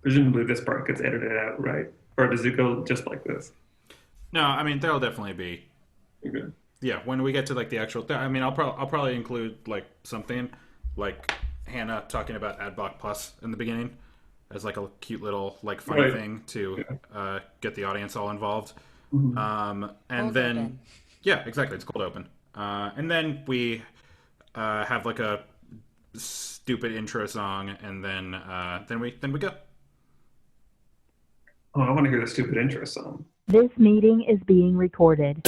Presumably this part gets edited out, right? Or does it go just like this? No, I mean there'll definitely be. Okay. Yeah, when we get to like the actual, I mean, I'll probably include like something like Hannah talking about Adblock Plus in the beginning as like a cute little like funny Right. thing to Yeah. get the audience all involved. Mhm. And Cold then open. yeah, exactly, it's cold open. And then we have like a stupid intro song, and then we go. Oh, I want to hear the stupid intro song. This meeting is being recorded.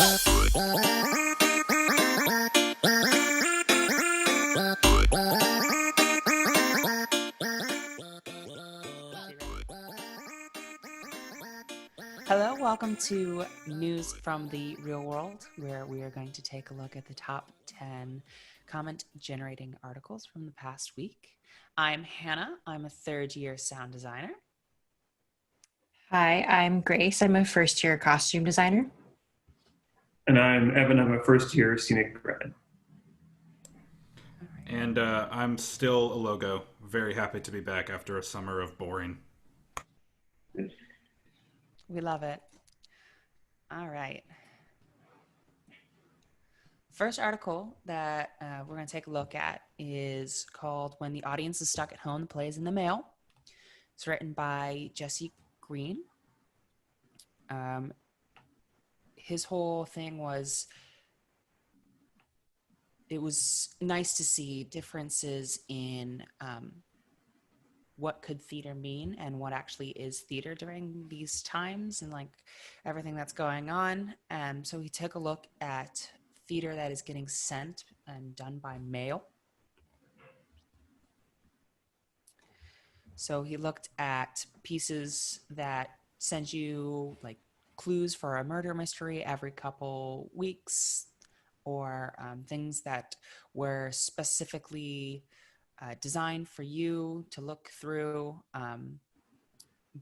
Hello, welcome to News from the Real World, where we are going to take a look at the top 10 comment generating articles from the past week. I'm Hannah. I'm a third-year sound designer. Hi, I'm Grace. I'm a first year costume designer. And I'm Evan. I'm a first year scenic grad. And I'm still a logo. Very happy to be back after a summer of boring. We love it. All right. First article that we're going to take a look at is called When the Audience is Stuck at Home, the Play is in the Mail. It's written by Jesse Green. His whole thing was, it was nice to see differences in what could theater mean and what actually is theater during these times and like everything that's going on. So he took a look at theater that is getting sent and done by mail. So he looked at pieces that send you like clues for a murder mystery every couple weeks, or things that were specifically designed for you to look through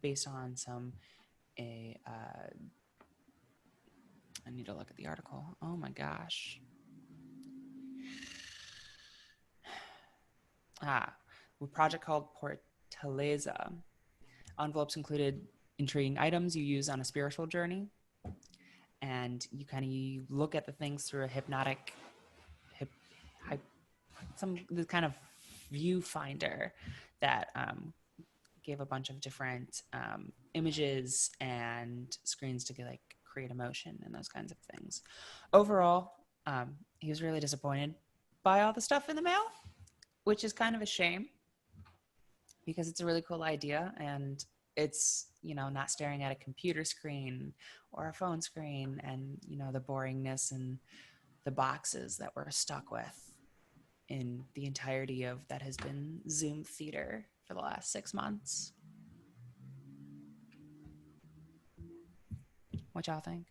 based on some I need to look at the article. Oh my gosh. A project called Portaleza. Envelopes included intriguing items you use on a spiritual journey, and you look at the things through a hypnotic, this kind of viewfinder that gave a bunch of different images and screens to like create emotion and those kinds of things. Overall, he was really disappointed by all the stuff in the mail, which is kind of a shame because it's a really cool idea and it's, not staring at a computer screen or a phone screen and, the boringness and the boxes that we're stuck with in the entirety of that has been Zoom theater for the last 6 months. What y'all think?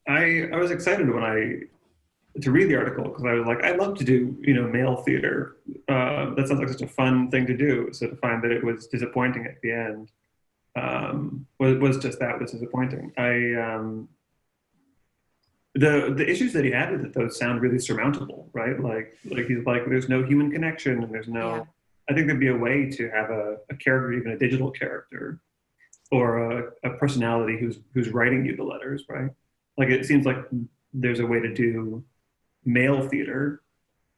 I was excited to read the article because I was like, I love to do male theater. That sounds like such a fun thing to do. So to find that it was disappointing at the end was just that, was disappointing. The issues that he had with it though sound really surmountable, right? Like he's like, there's no human connection and there's no. Yeah. I think there'd be a way to have a character, even a digital character, or a personality who's writing you the letters, right? Like it seems like there's a way to do male theater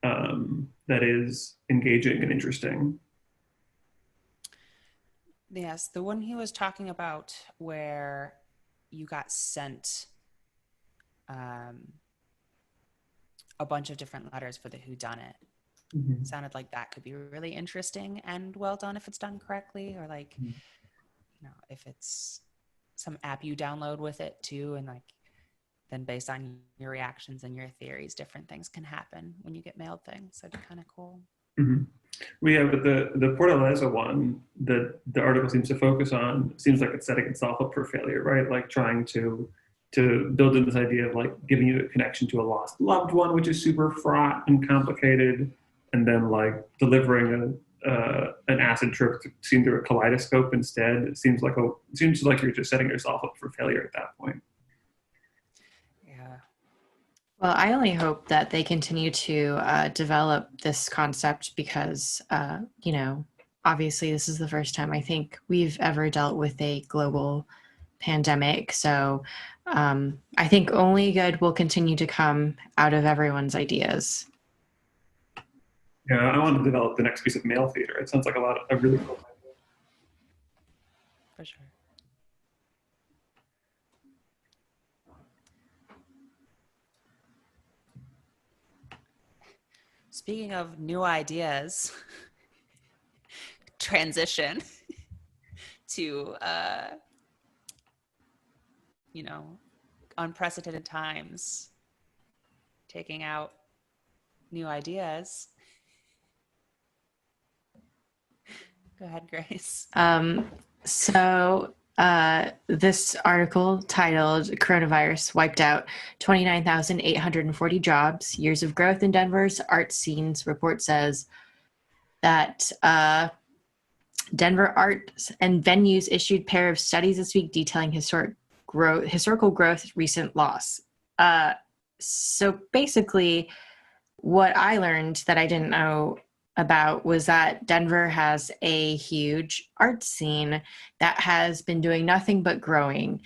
that is engaging and interesting. Yes, the one he was talking about where you got sent a bunch of different letters for the whodunit. Mm-hmm. Sounded like that could be really interesting and well done if it's done correctly, or like, if it's some app you download with it too, and like then based on your reactions and your theories, different things can happen when you get mailed things. That'd be kind of cool. Mm-hmm. Well, yeah, but the Portaleza one that the article seems to focus on seems like it's setting itself up for failure, right? Like trying to build in this idea of like giving you a connection to a lost loved one, which is super fraught and complicated, and then like delivering an acid trip seen through a kaleidoscope instead. It seems like you're just setting yourself up for failure at that point. Yeah. Well, I only hope that they continue to develop this concept because, obviously this is the first time I think we've ever dealt with a global pandemic. So I think only good will continue to come out of everyone's ideas. Yeah, I want to develop the next piece of male theater. It sounds like a really cool idea. For sure. Speaking of new ideas, transition to unprecedented times, taking out new ideas. Go ahead, Grace. This article titled Coronavirus Wiped Out 29,840 Jobs, Years of Growth in Denver's Art Scenes report says that Denver arts and venues issued pair of studies this week detailing historical growth, recent loss. So basically, what I learned that I didn't know about was that Denver has a huge art scene that has been doing nothing but growing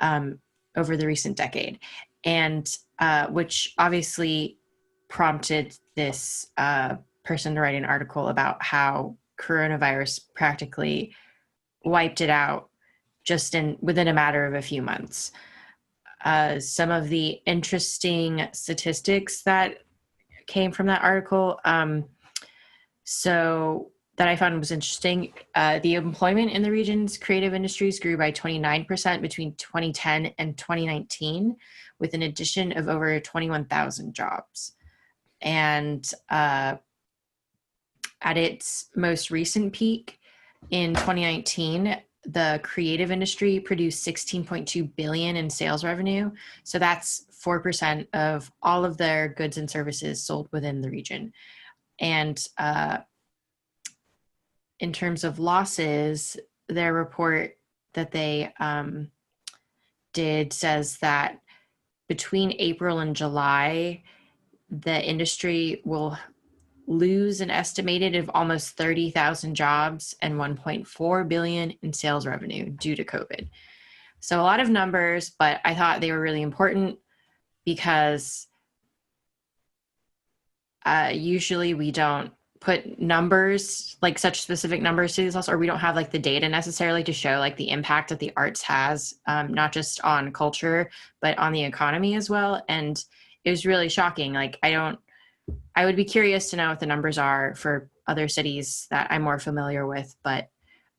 over the recent decade, and which obviously prompted this person to write an article about how coronavirus practically wiped it out just within a matter of a few months. Some of the interesting statistics that came from that article, so that I found was interesting. The employment in the region's creative industries grew by 29% between 2010 and 2019, with an addition of over 21,000 jobs. And at its most recent peak in 2019, the creative industry produced 16.2 billion in sales revenue. So that's 4% of all of their goods and services sold within the region. And in terms of losses, their report that they did says that between April and July, the industry will lose an estimated of almost 30,000 jobs and 1.4 billion in sales revenue due to COVID. So a lot of numbers, but I thought they were really important because usually we don't put numbers, like such specific numbers to these loss, or we don't have like the data necessarily to show like the impact that the arts has, not just on culture, but on the economy as well. And it was really shocking. Like I would be curious to know what the numbers are for other cities that I'm more familiar with, but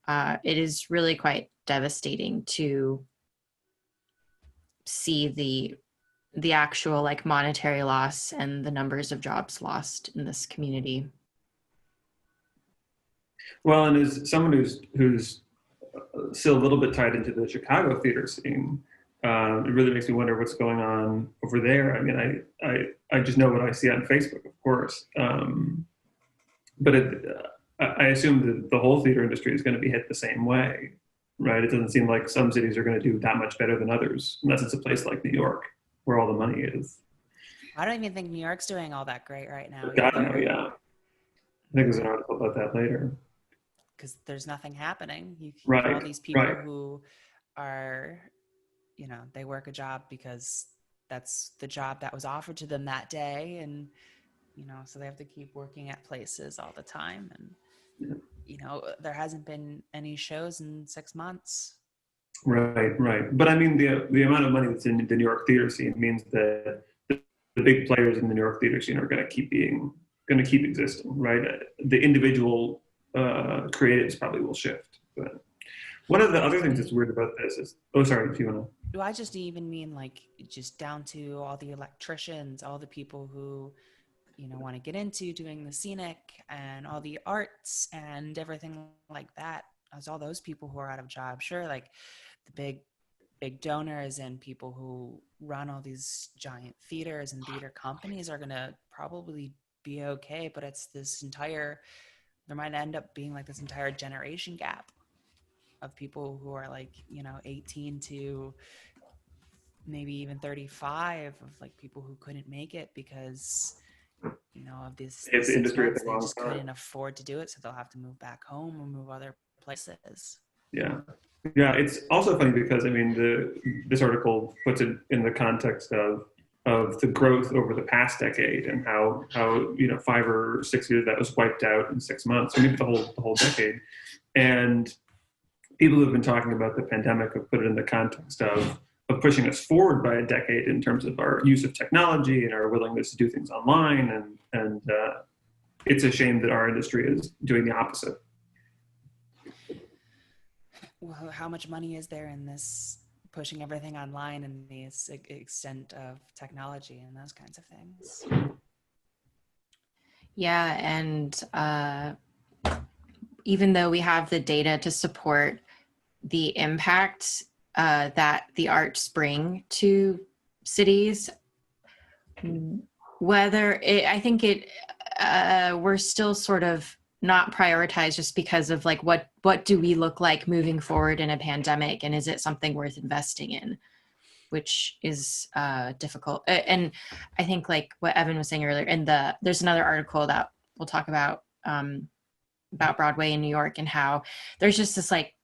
it is really quite devastating to see the actual like monetary loss and the numbers of jobs lost in this community. Well, and as someone who's still a little bit tied into the Chicago theater scene, it really makes me wonder what's going on over there. I mean, I just know what I see on Facebook, of course, but I assume that the whole theater industry is going to be hit the same way, right? It doesn't seem like some cities are going to do that much better than others, unless it's a place like New York, where all the money is. I don't even think New York's doing all that great right now. God, no, yeah. I think there's an article about that later. Because there's nothing happening. Right, all these people right. who are, they work a job because that's the job that was offered to them that day. And, so they have to keep working at places all the time. And, there hasn't been any shows in 6 months. Right. But I mean, the amount of money that's in the New York theater scene means that the big players in the New York theater scene are going to keep existing, right? The individual creatives probably will shift. But one of the other things that's weird about this is, sorry, if you want to. Do I just even mean like just down to all the electricians, all the people who, want to get into doing the scenic and all the arts and everything like that? As all those people who are out of job, sure, like the big donors and people who run all these giant theaters and theater companies are going to probably be okay, but it's there might end up being like this entire generation gap of people who are like, 18 to maybe even 35, of like people who couldn't make it because, of these Hit the 6 industry at months, the they wrong just time. couldn't afford to do it, so they'll have to move back home or move other places. Yeah. Yeah, it's also funny because I mean this article puts it in the context of the growth over the past decade and how 5 or 6 years that was wiped out in 6 months, or maybe the whole decade. And people who have been talking about the pandemic have put it in the context of pushing us forward by a decade in terms of our use of technology and our willingness to do things online. And it's a shame that our industry is doing the opposite. Well, how much money is there in this pushing everything online and the extent of technology and those kinds of things? Yeah, and even though we have the data to support the impact that the arts bring to cities, I think we're still sort of not prioritized just because of like what do we look like moving forward in a pandemic, and is it something worth investing in, which is difficult. And I think like what Evan was saying earlier, and there's another article that we'll talk about Broadway in New York, and how there's just this like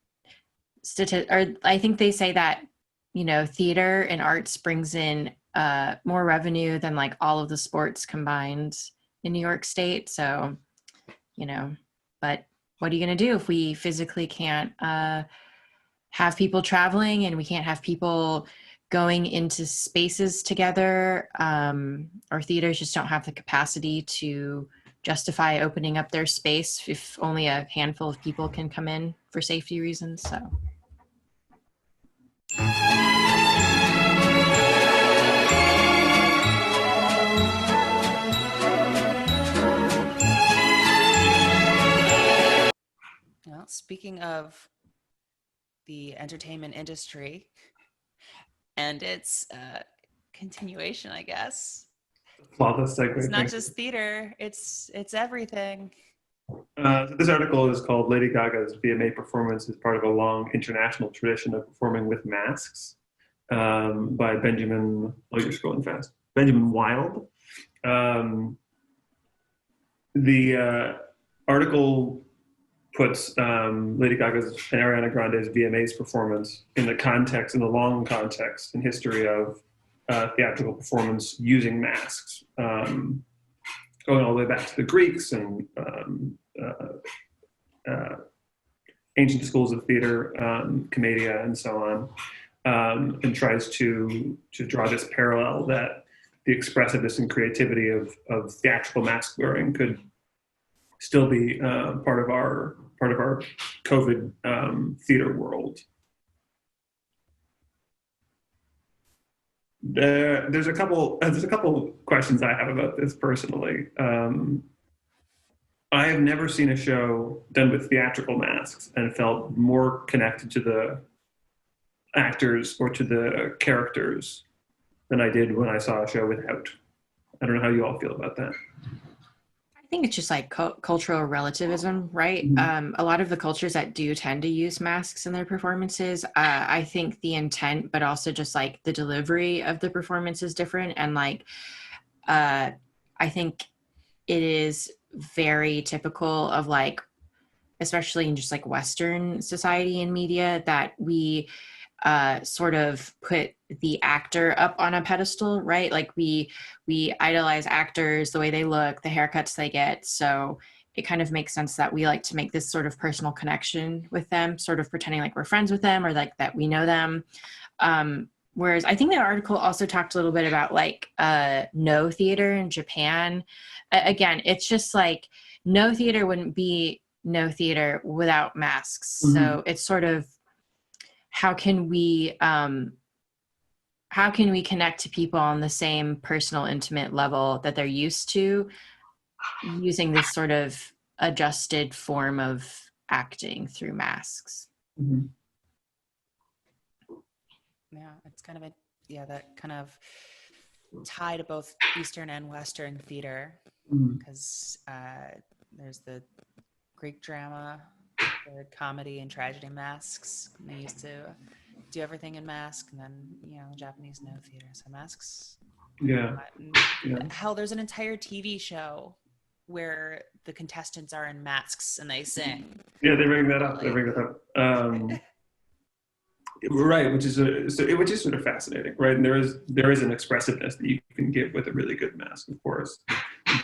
I think they say that theater and arts brings in more revenue than like all of the sports combined in New York State. So, but what are you going to do if we physically can't have people traveling, and we can't have people going into spaces together, or theaters just don't have the capacity to justify opening up their space if only a handful of people can come in for safety reasons. So. Well, speaking of the entertainment industry and its continuation, I guess. Flawless segue. It's not just theater, it's everything. So this article is called Lady Gaga's VMA performance is part of a long international tradition of performing with masks, by Benjamin, you're scrolling fast, Benjamin Wild. The article puts Lady Gaga's and Ariana Grande's VMAs performance in the long context and history of theatrical performance using masks, going all the way back to the Greeks and ancient schools of theater, commedia, and so on, and tries to draw this parallel that the expressiveness and creativity of theatrical mask wearing could still be part of our COVID theater world. There's a couple questions I have about this personally. I have never seen a show done with theatrical masks and felt more connected to the actors or to the characters than I did when I saw a show without. I don't know how you all feel about that. I think it's just like cultural relativism, right? Mm-hmm. A lot of the cultures that do tend to use masks in their performances, I think the intent, but also just like the delivery of the performance is different. And like, I think it is very typical of like, especially in just like Western society and media, that we sort of put the actor up on a pedestal, right? Like we idolize actors, the way they look, the haircuts they get. So it kind of makes sense that we like to make this sort of personal connection with them, sort of pretending like we're friends with them or like that we know them. Whereas I think the article also talked a little bit about like no theater in Japan. Again, it's just like no theater wouldn't be no theater without masks. Mm-hmm. So it's sort of, how can we connect to people on the same personal, intimate level that they're used to using this sort of adjusted form of acting through masks? Mm-hmm. Yeah, it's kind of that kind of tie to both Eastern and Western theater, because there's the Greek drama, the comedy and tragedy masks. And they used to do everything in mask, and then Japanese no theater, so masks Yeah. And Yeah. hell, there's an entire TV show where the contestants are in masks and they sing. Yeah, they bring that up. They bring that up. Right, which is sort of fascinating, right? And there is an expressiveness that you can give with a really good mask, of course.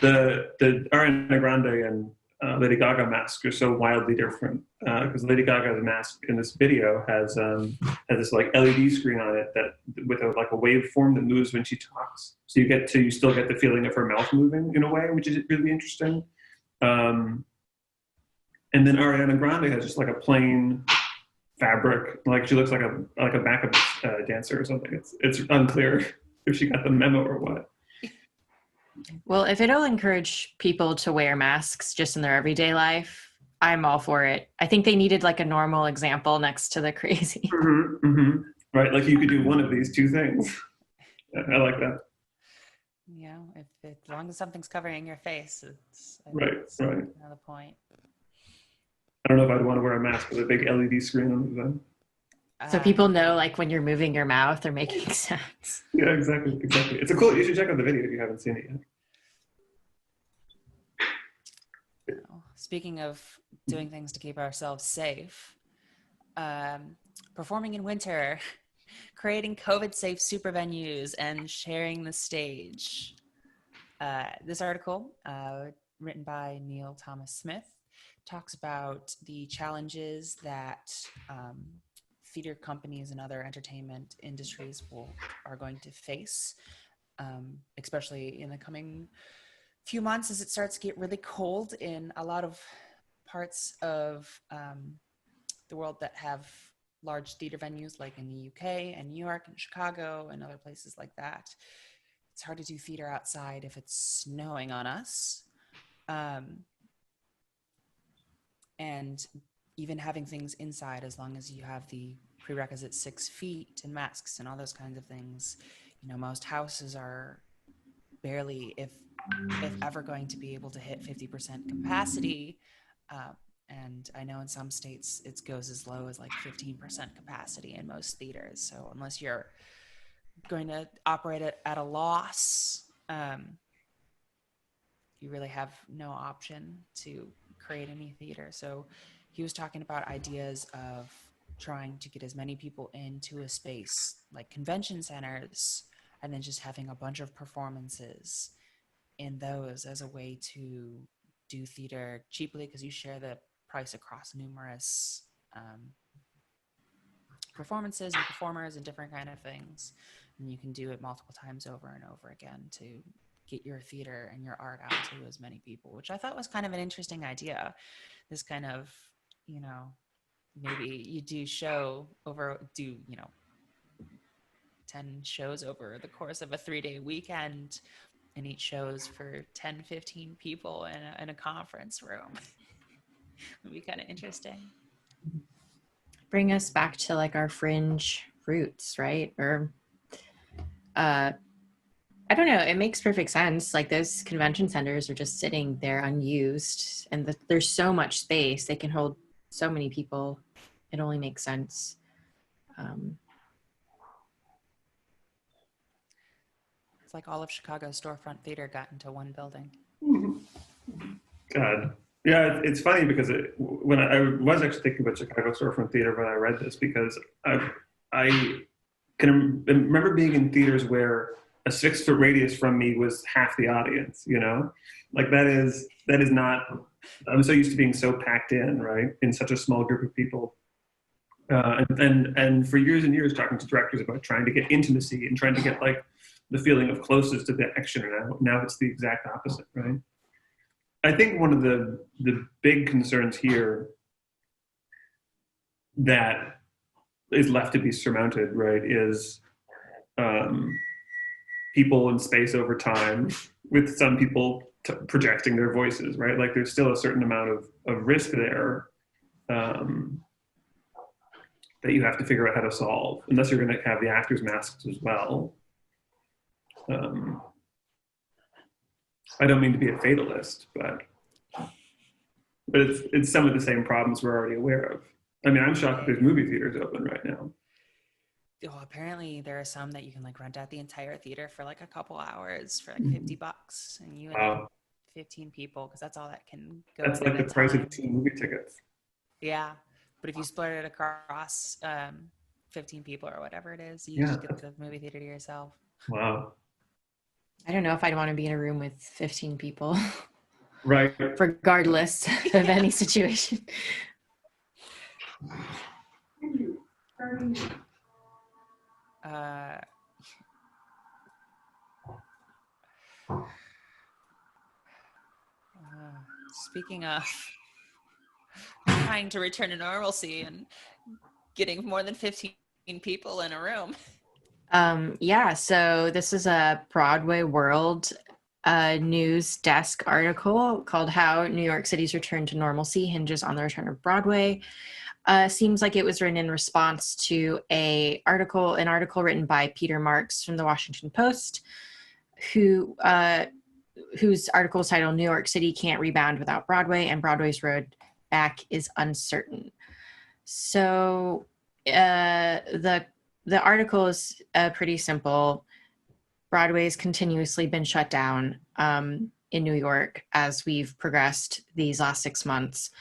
The Ariana Grande and Lady Gaga masks are so wildly different because Lady Gaga's mask in this video has this like LED screen on it that with like a waveform that moves when she talks, so you still get the feeling of her mouth moving in a way, which is really interesting. And then Ariana Grande has just like a plain fabric, like she looks like a backup dancer or something. It's unclear if she got the memo or what. Well, if it'll encourage people to wear masks just in their everyday life, I'm all for it. I think they needed like a normal example next to the crazy. Mm-hmm, mm-hmm. Right, like you could do one of these two things. I like that. Yeah, if as long as something's covering your face, I think Right, it's right. another point. I don't know if I'd want to wear a mask with a big LED screen on it then. So people know like when you're moving your mouth or making sounds. Yeah, exactly. It's you should check out the video if you haven't seen it yet. Speaking of doing things to keep ourselves safe, performing in winter, creating COVID-safe super venues, and sharing the stage. This article, written by Neil Thomas Smith, talks about the challenges that theater companies and other entertainment industries are going to face, especially in the coming few months as it starts to get really cold in a lot of parts of the world that have large theater venues, like in the UK and New York and Chicago and other places like that. It's hard to do theater outside if it's snowing on us. And even having things inside, as long as you have the prerequisite 6 feet and masks and all those kinds of things, you know, most houses are barely, if ever, going to be able to hit 50% capacity. And I know in some states it goes as low as like 15% capacity in most theaters. So unless you're going to operate it at a loss, you really have no option to create any theater. So he was talking about ideas of trying to get as many people into a space like convention centers and then just having a bunch of performances in those as a way to do theater cheaply, because you share the price across numerous performances and performers and different kind of things, and you can do it multiple times over and over again to get your theater and your art out to as many people, which I thought was kind of an interesting idea. This kind of, you know, maybe you do 10 shows over the course of a 3-day weekend, and each show's for 10, 15 people in a conference room. It'd be kind of interesting. Bring us back to like our fringe roots, right? Or I don't know, it makes perfect sense. Like those convention centers are just sitting there unused, and there's so much space, they can hold so many people. It only makes sense. It's like all of Chicago's storefront theater got into one building. God. Yeah, it's funny because when I was actually thinking about Chicago storefront theater when I read this, because I can remember being in theaters where a 6-foot radius from me was half the audience, you know? Like that is not, I'm so used to being so packed in, right? In such a small group of people. And for years and years talking to directors about trying to get intimacy and trying to get like the feeling of closest to the action, and now it's the exact opposite, right? I think one of the big concerns here that is left to be surmounted, right, is people in space over time, with some people projecting their voices, right? Like there's still a certain amount of risk there that you have to figure out how to solve, unless you're going to have the actors' masks as well. I don't mean to be a fatalist, but it's some of the same problems we're already aware of. I mean, I'm shocked that there's movie theaters open right now. Oh, apparently there are some that you can like rent out the entire theater for like a couple hours for like $50, and you and like Wow. 15 people, because that's all that can go That's in at like a the price of time. 2 movie tickets. Yeah, but if you split it across 15 people or whatever it is, you Yeah. just get the movie theater to yourself. Wow. I don't know if I'd want to be in a room with 15 people, Right. regardless of any situation. Uh, Speaking of trying to return to normalcy and getting more than 15 people in a room. Yeah, so this is a Broadway World news desk article called How New York City's Return to Normalcy Hinges on the Return of Broadway. Seems like it was written in response to an article written by Peter Marks from the Washington Post, whose article is titled "New York City Can't Rebound Without Broadway, and Broadway's Road Back is Uncertain." So the article is pretty simple. Broadway's continuously been shut down in New York as we've progressed these last 6 months,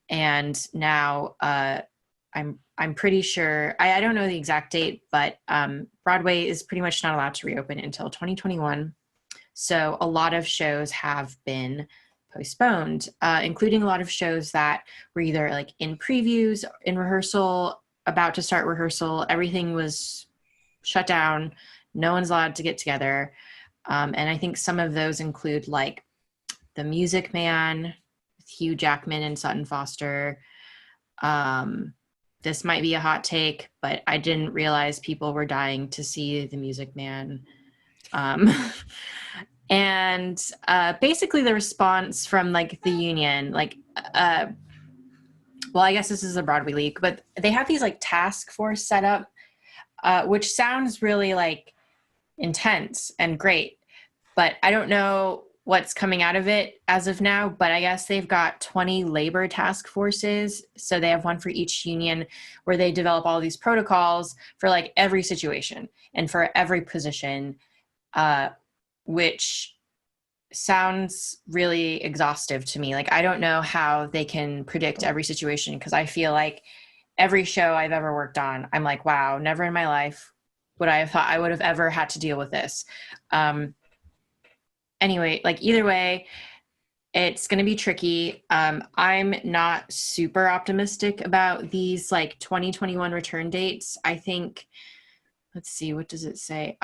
and now I'm pretty sure, I don't know the exact date, but Broadway is pretty much not allowed to reopen until 2021. So a lot of shows have been postponed, including a lot of shows that were either like in previews, in rehearsal, about to start rehearsal. Everything was shut down. No one's allowed to get together. And I think some of those include like The Music Man, Hugh Jackman and Sutton Foster. This might be a hot take, but I didn't realize people were dying to see The Music Man. And basically the response from like the union, like, well, I guess this is a Broadway leak, but they have these like task force set up, which sounds really like intense and great, but I don't know what's coming out of it as of now, but I guess they've got 20 labor task forces. So they have one for each union where they develop all these protocols for like every situation and for every position, which sounds really exhaustive to me. Like, I don't know how they can predict every situation, because I feel like every show I've ever worked on, I'm like, wow, never in my life would I have thought I would have ever had to deal with this. Anyway, like either way, it's going to be tricky. I'm not super optimistic about these like 2021 return dates. I think, let's see, what does it say?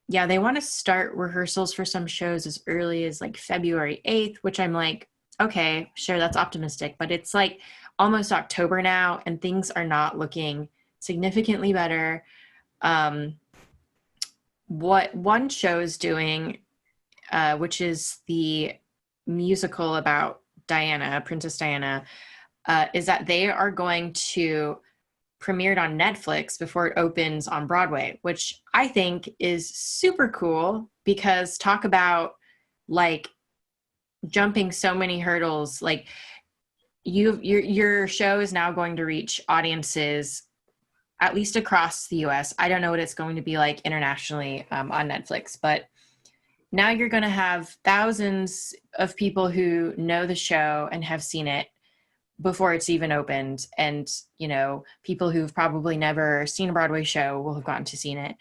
Yeah, they want to start rehearsals for some shows as early as like February 8th, which I'm like, okay, sure, that's optimistic, but it's like almost October now and things are not looking significantly better. What one show is doing, which is the musical about Diana, Princess Diana, is that they are going to premiere it on Netflix before it opens on Broadway, which I think is super cool, because talk about like jumping so many hurdles. Like your show is now going to reach audiences at least across the US. I don't know what it's going to be like internationally on Netflix, but now you're going to have thousands of people who know the show and have seen it before it's even opened. And, you know, people who've probably never seen a Broadway show will have gotten to see it.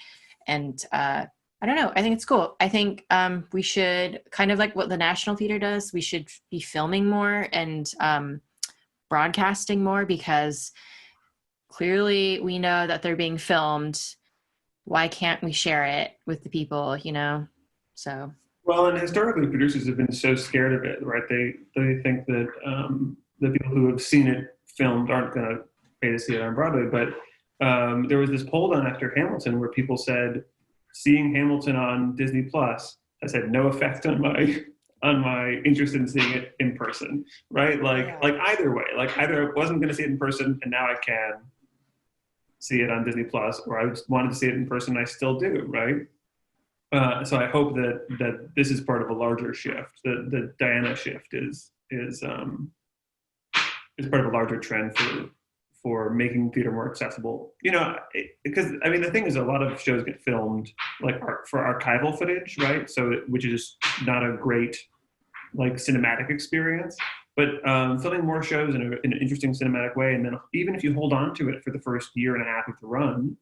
And I don't know. I think it's cool. I think we should, kind of like what the National Theater does, we should be filming more and broadcasting more, because clearly we know that they're being filmed. Why can't we share it with the people, you know? So. Well, and historically, producers have been so scared of it, right? They think that the people who have seen it filmed aren't going to pay to see it on Broadway. But there was this poll done after Hamilton where people said, seeing Hamilton on Disney Plus has had no effect on my interest in seeing it in person, right? Like either way, like either I wasn't going to see it in person and now I can see it on Disney Plus, or I wanted to see it in person, and I still do, right? So I hope that this is part of a larger shift. The Diana shift is part of a larger trend for making theater more accessible. You know, because I mean, the thing is, a lot of shows get filmed like for archival footage, right? So, which is not a great like cinematic experience. But filming more shows in an interesting cinematic way, and then even if you hold on to it for the first year and a half of the run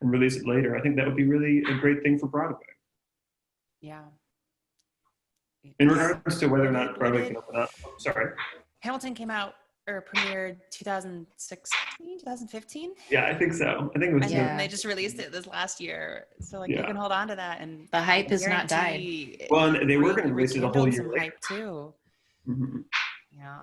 and release it later, I think that would be really a great thing for Broadway. Yeah. In regards to whether or not Broadway can open up, sorry. Hamilton came out or premiered 2016, 2015. Yeah, I think so. I think it was. And they just released it this last year, so like you can hold on to that, and the hype has not died. Well, and they were going to release it a whole year some later. hype too. Mm-hmm. You know,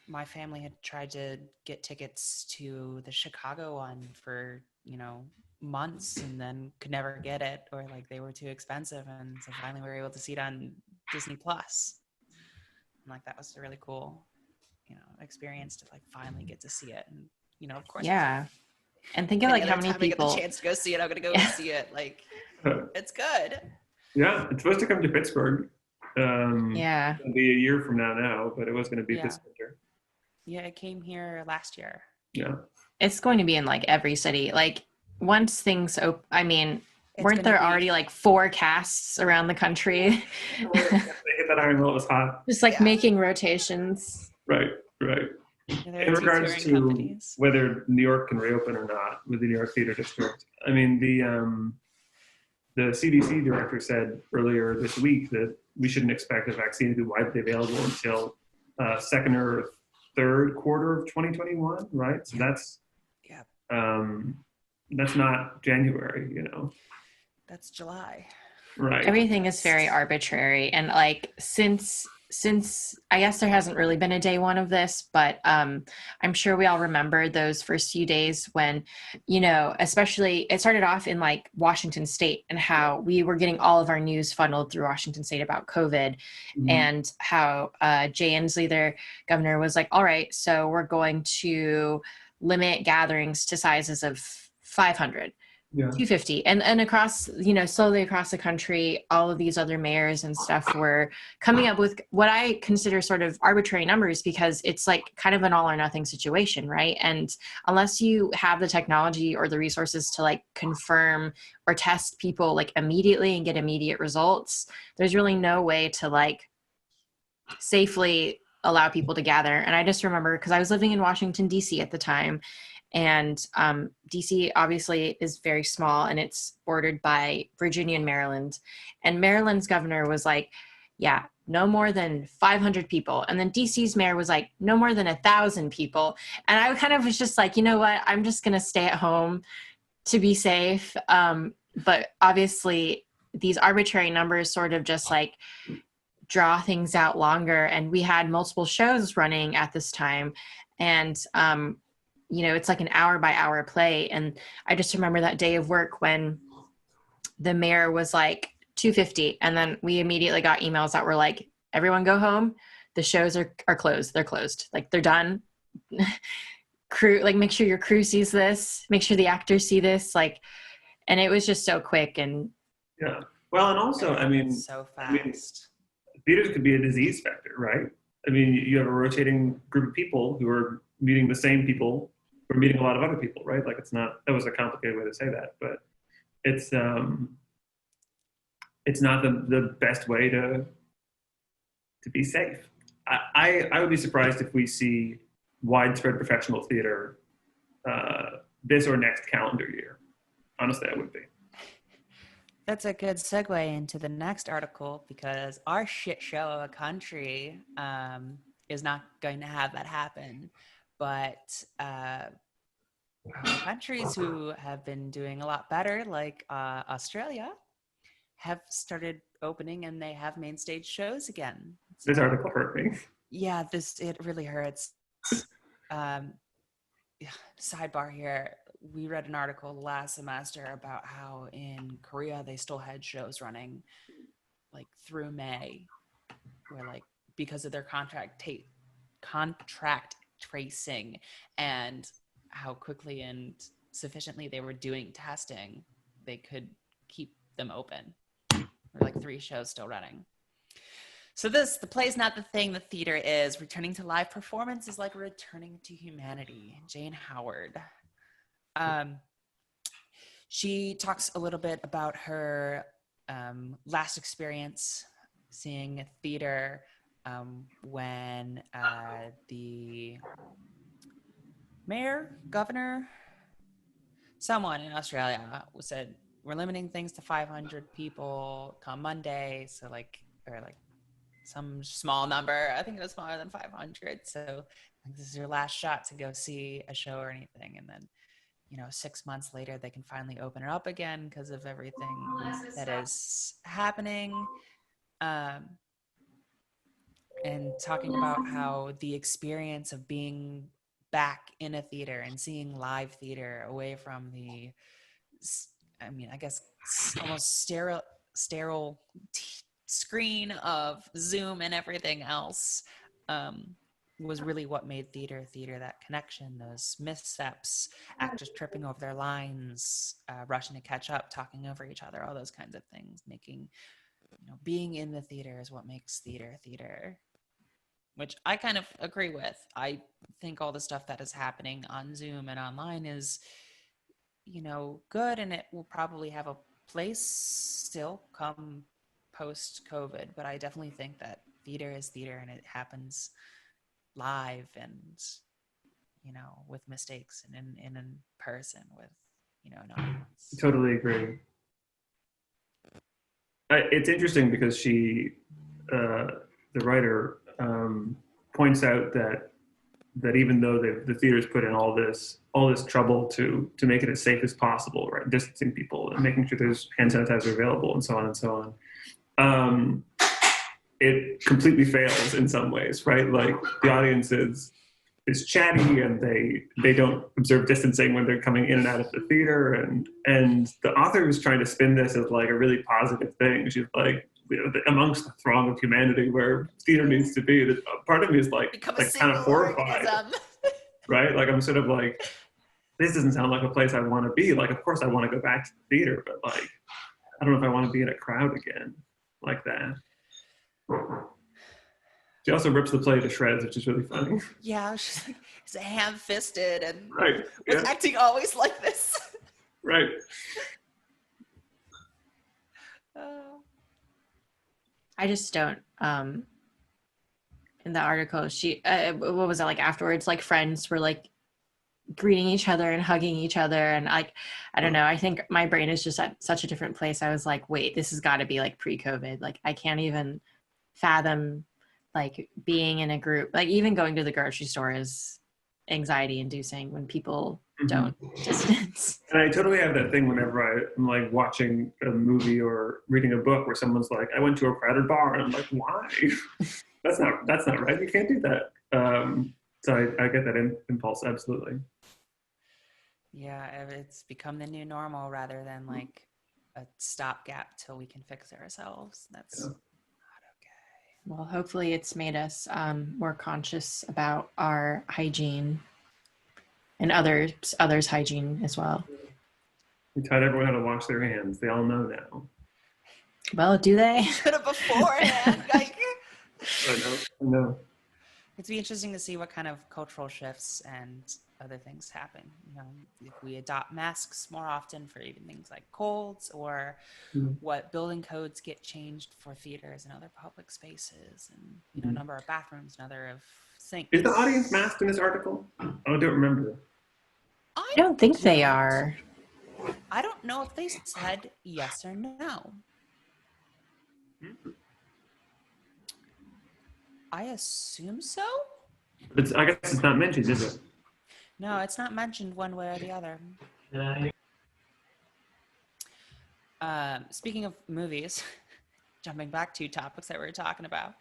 my family had tried to get tickets to the Chicago one for, you know, months and then could never get it, or like they were too expensive, and so finally we were able to see it on Disney Plus. And like that was a really cool, you know, experience to like finally get to see it. And you know, of course, and think of like how many people get the chance to go see it, I'm gonna go see it. Like it's good. Yeah, it's supposed to come to Pittsburgh. It'll be a year from now, but it was going to be this winter. Yeah, it came here last year. Yeah, it's going to be in like every city. Like once things open, I mean, weren't there already like 4 casts around the country? They hit that iron while it was hot. Just like making rotations. Right. In regards to whether New York can reopen or not with the New York Theater District, I mean, the CDC director said earlier this week that we shouldn't expect a vaccine to be widely available until second or third quarter of 2021, right? So that's not January, you know. That's July. Right. Everything is very arbitrary, and like since I guess there hasn't really been a day one of this, but I'm sure we all remember those first few days when, you know, especially it started off in like Washington State and how we were getting all of our news funneled through Washington State about COVID, and how Jay Inslee, their governor, was like, all right, so we're going to limit gatherings to sizes of 500. 250 and across, you know, slowly across the country, all of these other mayors and stuff were coming up with what I consider sort of arbitrary numbers, because it's like kind of an all or nothing situation, right? And unless you have the technology or the resources to like confirm or test people like immediately and get immediate results, there's really no way to like safely allow people to gather. And I just remember, because I was living in Washington, D.C. at the time, and DC obviously is very small, and it's bordered by Virginia and Maryland. And Maryland's governor was like, yeah, no more than 500 people. And then DC's mayor was like, no more than 1,000 people. And I kind of was just like, you know what, I'm just going to stay at home to be safe. But obviously these arbitrary numbers sort of just like draw things out longer. And we had multiple shows running at this time. And, you know, it's like an hour by hour play. And I just remember that day of work when the mayor was like 250. And then we immediately got emails that were like, everyone go home. The shows are closed. They're closed. Like they're done. Crew, like make sure your crew sees this, make sure the actors see this. Like, and it was just so quick. And yeah. Well, and also, I mean, so fast. Theaters could be a disease vector, right? I mean, you have a rotating group of people who are meeting the same people. We're meeting a lot of other people, right? Like it's not, that was a complicated way to say that, but it's not the best way to be safe. I would be surprised if we see widespread professional theater this or next calendar year. Honestly, I would be. That's a good segue into the next article, because our shit show of a country is not going to have that happen. But countries who have been doing a lot better, like Australia, have started opening, and they have main stage shows again. This article hurt me. Yeah, it really hurts. Sidebar here. We read an article last semester about how in Korea they still had shows running like through May, where like because of their contract tracing and how quickly and sufficiently they were doing testing, they could keep them open. There were like 3 shows still running. So the play's not the thing the theater is. Returning to live performance is like returning to humanity. Jane Howard. She talks a little bit about her last experience seeing theater when the mayor, governor, someone in Australia said, we're limiting things to 500 people come Monday. So or some small number. I think it was smaller than 500. So this is your last shot to go see a show or anything. And then, 6 months later, they can finally open it up again because of everything that is happening. And talking about how the experience of being back in a theater and seeing live theater away from the, I guess almost sterile screen of Zoom and everything else was really what made theater, that connection, those missteps, actors tripping over their lines, rushing to catch up, talking over each other, all those kinds of things, making, being in the theater is what makes theater, which I kind of agree with. I think all the stuff that is happening on Zoom and online is, good, and it will probably have a place still come post-COVID, but I definitely think that theater is theater and it happens live and, with mistakes and in person with, an audience. Totally agree. It's interesting because she, the writer, points out that even though the theater's put in all this trouble to make it as safe as possible, right, distancing people and making sure there's hand sanitizer available and so on and so on, it completely fails in some ways, right? Like the audience is chatty and they don't observe distancing when they're coming in and out of the theater, and the author is trying to spin this as like a really positive thing. She's like, amongst the throng of humanity where theater needs to be, part of me is like kind of horrified, right? Like I'm sort of like, this doesn't sound like a place I want to be. Like, of course I want to go back to the theater, but like, I don't know if I want to be in a crowd again like that. She also rips the play to shreds, which is really funny. Yeah, she's ham-fisted and right. was acting always like this. Right. I just don't. In the article, she what was it like afterwards? Like friends were like greeting each other and hugging each other, and like I don't know. I think my brain is just at such a different place. I was like, wait, this has got to be like pre-COVID. Like I can't even fathom like being in a group. Like even going to the grocery store is anxiety-inducing when people don't distance. And I totally have that thing whenever I'm like watching a movie or reading a book where someone's like, I went to a crowded bar, and I'm like, why? That's not right. You can't do that. So I get that impulse, absolutely. Yeah, it's become the new normal rather than like a stopgap till we can fix it ourselves. That's not okay. Well, hopefully it's made us more conscious about our hygiene and others' hygiene as well. We taught everyone how to wash their hands. They all know now. Well, do they? Should have beforehand. I know. It'd be interesting to see what kind of cultural shifts and other things happen. If we adopt masks more often for even things like colds, or what building codes get changed for theaters and other public spaces, and number of bathrooms, number of sinks. Is the audience masked in this article? I don't remember. I don't think they are. I don't know if they said yes or no. I assume so. I guess it's not mentioned, is it? No, it's not mentioned one way or the other. Speaking of movies, jumping back to topics that we were talking about.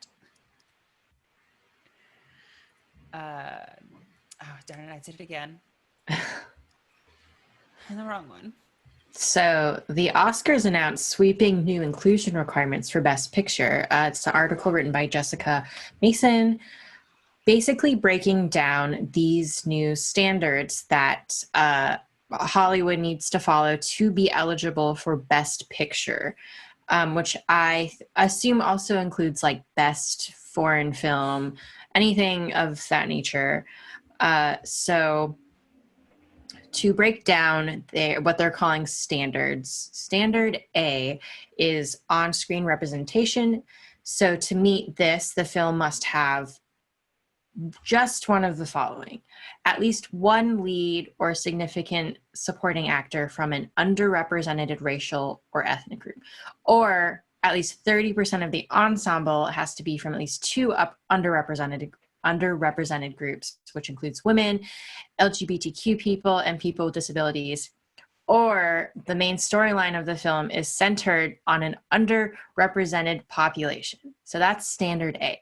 Darn it, I did it again. And the wrong one. So the Oscars announced sweeping new inclusion requirements for Best Picture. It's an article written by Jessica Mason, basically breaking down these new standards that Hollywood needs to follow to be eligible for Best Picture. which I assume also includes like best foreign film, anything of that nature. So to break down what they're calling standards, standard A is on-screen representation. So to meet this, the film must have just one of the following: at least one lead or significant supporting actor from an underrepresented racial or ethnic group, or at least 30% of the ensemble has to be from at least two underrepresented groups, which includes women, LGBTQ people, and people with disabilities, or the main storyline of the film is centered on an underrepresented population. So that's standard A.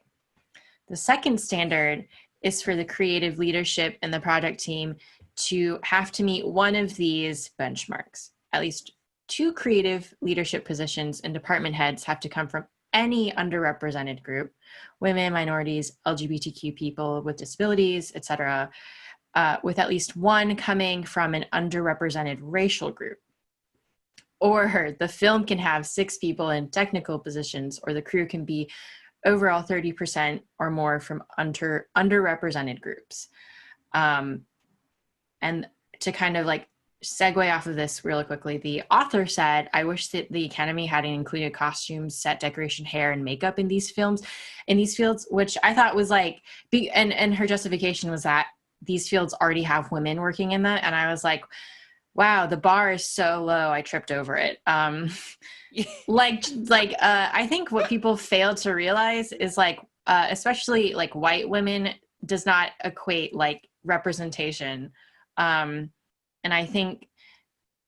The second standard is for the creative leadership and the project team to have to meet one of these benchmarks. At least two creative leadership positions and department heads have to come from any underrepresented group: women, minorities, LGBTQ people with disabilities, etc., with at least one coming from an underrepresented racial group. Or the film can have 6 people in technical positions, or the crew can be overall 30% or more from underrepresented groups. And to kind of like segue off of this really quickly, the author said, "I wish that the Academy hadn't included costumes, set decoration, hair, and makeup in these fields," which I thought was like, and her justification was that these fields already have women working in them. And I was like, wow, the bar is so low, I tripped over it. I think what people fail to realize is like, especially like white women does not equate like representation. And I think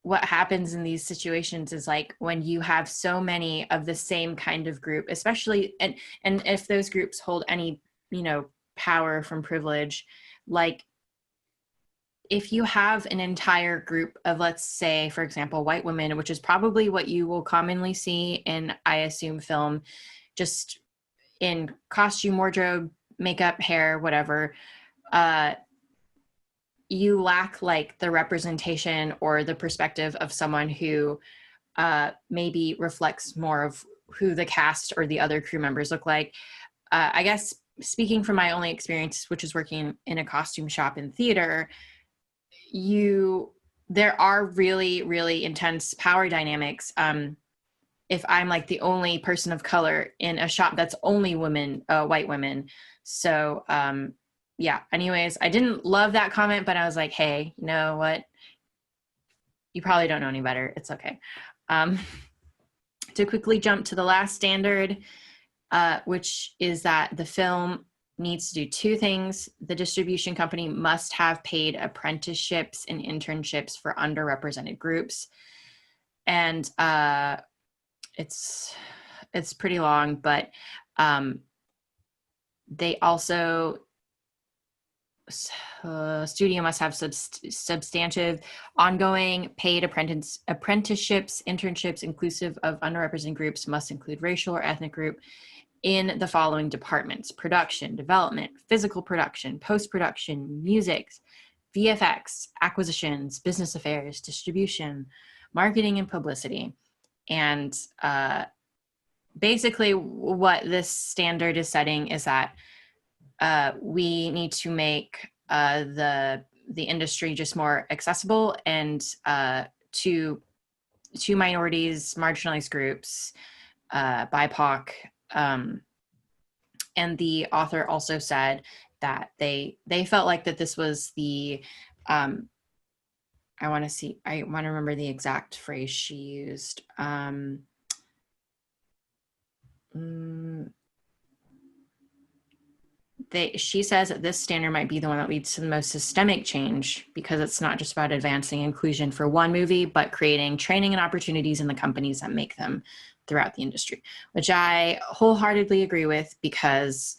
what happens in these situations is like when you have so many of the same kind of group, especially, and if those groups hold any, power from privilege, like if you have an entire group of, let's say, for example, white women, which is probably what you will commonly see in, I assume, film, just in costume, wardrobe, makeup, hair, whatever, you lack like the representation or the perspective of someone who maybe reflects more of who the cast or the other crew members look like. I guess speaking from my only experience, which is working in a costume shop in theater, there are really, really intense power dynamics. If I'm like the only person of color in a shop that's only women, white women. So yeah, anyways, I didn't love that comment, but I was like, hey, you know what? You probably don't know any better. It's okay. To quickly jump to the last standard, which is that the film needs to do 2 things. The distribution company must have paid apprenticeships and internships for underrepresented groups. And it's pretty long, but they also, studio must have substantive ongoing paid apprenticeships, internships inclusive of underrepresented groups, must include racial or ethnic group, in the following departments: production, development, physical production, post-production, music, VFX, acquisitions, business affairs, distribution, marketing, and publicity. And basically what this standard is setting is that we need to make the industry just more accessible and to minorities, marginalized groups, BIPOC. And the author also said that they felt like that this was the I want to remember the exact phrase she used. She says that this standard might be the one that leads to the most systemic change, because it's not just about advancing inclusion for one movie, but creating training and opportunities in the companies that make them throughout the industry, which I wholeheartedly agree with, because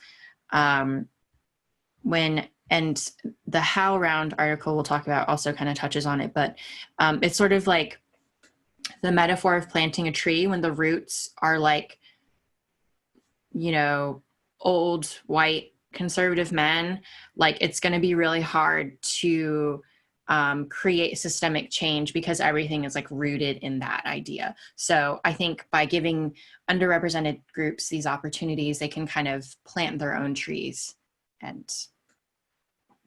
and the HowlRound article we'll talk about also kind of touches on it, but it's sort of like the metaphor of planting a tree when the roots are like, old white conservative men. Like, it's going to be really hard to create systemic change because everything is like rooted in that idea. So I think by giving underrepresented groups these opportunities, they can kind of plant their own trees and